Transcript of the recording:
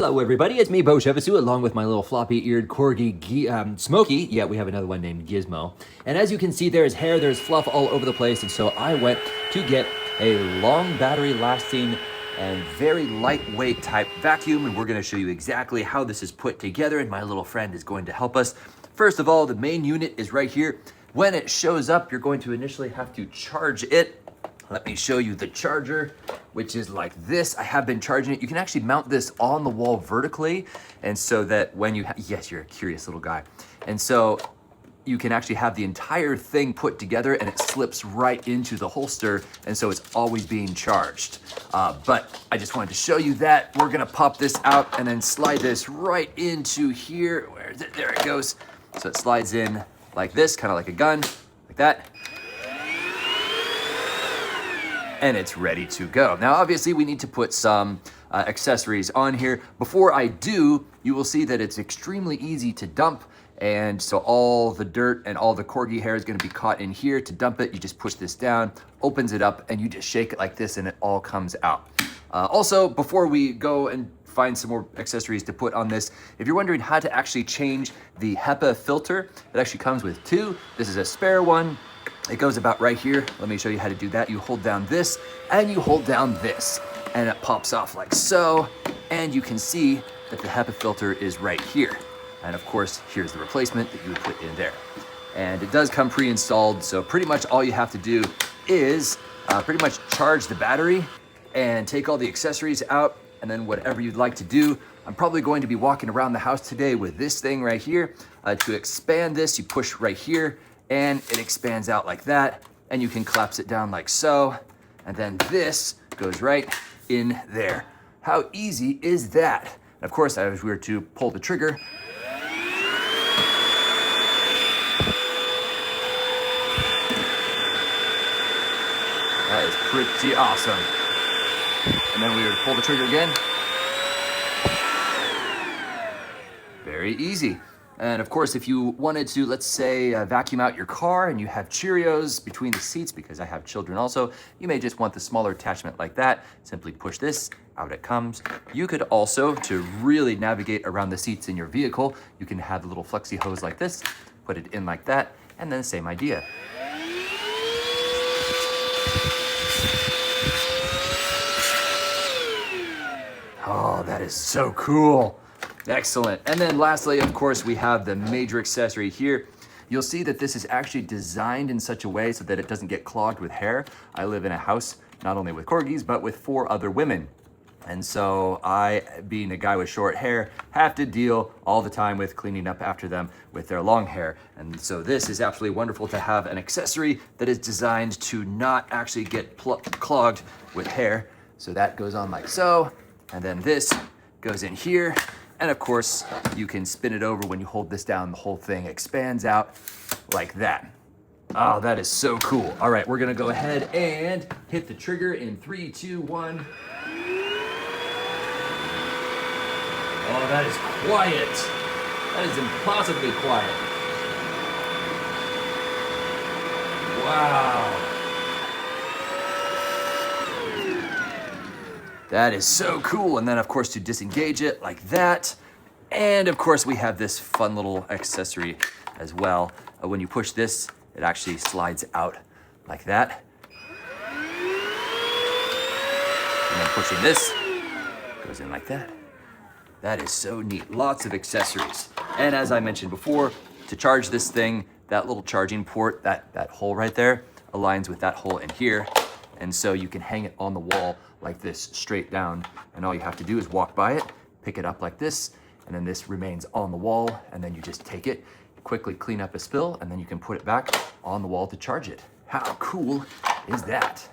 Hello everybody, it's me, Persave, along with my little floppy-eared corgi, Smokey. Yeah, we have another one named Gizmo. And as you can see, there's hair, there's fluff all over the place, and so I went to get a long battery-lasting and very lightweight type vacuum, and we're gonna show you exactly how this is put together, and my little friend is going to help us. First of all, the main unit is right here. When it shows up, you're going to initially have to charge it. Let me show you the charger, which is like this. I have been charging it. You can actually mount this on the wall vertically, and so that when you yes, you're a curious little guy. And so you can actually have the entire thing put together and it slips right into the holster, and so it's always being charged. But I just wanted to show you that. We're gonna pop this out and then slide this right into here. Where is it? There it goes. So it slides in like this, kind of like a gun, like that. And it's ready to go. Now, obviously, we need to put some accessories on here. Before I do, you will see that it's extremely easy to dump. And so all the dirt and all the corgi hair is gonna be caught in here. To dump it, you just push this down, opens it up, and you just shake it like this and it all comes out. Also, before we go and find some more accessories to put on this, if you're wondering how to actually change the HEPA filter, it actually comes with two. This is a spare one. It goes about right here. Let me show you how to do that. You hold down this and you hold down this and it pops off like so. And you can see that the HEPA filter is right here. And of course, here's the replacement that you would put in there. And it does come pre-installed. So pretty much all you have to do is pretty much charge the battery and take all the accessories out, and then whatever you'd like to do. I'm probably going to be walking around the house today with this thing right here. To expand this, you push right here and it expands out like that, and you can collapse it down like so, and then this goes right in there. How easy is that? And of course, if we were to pull the trigger, that is pretty awesome. And then we would pull the trigger again. Very easy. And of course, if you wanted to, let's say, vacuum out your car and you have Cheerios between the seats, because I have children also, you may just want the smaller attachment like that. Simply push this, out it comes. You could also, to really navigate around the seats in your vehicle, you can have the little flexi hose like this, put it in like that, and then same idea. Oh, that is so cool. Excellent. And then lastly, of course, we have the major accessory here. You'll see that this is actually designed in such a way so that it doesn't get clogged with hair. I live in a house, not only with corgis, but with 4 other women. And so I, being a guy with short hair, have to deal all the time with cleaning up after them with their long hair. And so this is absolutely wonderful to have an accessory that is designed to not actually get clogged with hair. So that goes on like so, and then this goes in here. And of course, you can spin it over when you hold this down, the whole thing expands out like that. Oh, that is so cool. All right, we're gonna go ahead and hit the trigger in 3, 2, 1. Oh, that is quiet. That is impossibly quiet. Wow. That is so cool. And then of course to disengage it like that. And of course we have this fun little accessory as well. When you push this, it actually slides out like that. And then pushing this, goes in like that. That is so neat. Lots of accessories. And as I mentioned before, to charge this thing, that little charging port, that hole right there, aligns with that hole in here. And so you can hang it on the wall like this, straight down. And all you have to do is walk by it, pick it up like this, and then this remains on the wall. And then you just take it, quickly clean up a spill, and then you can put it back on the wall to charge it. How cool is that?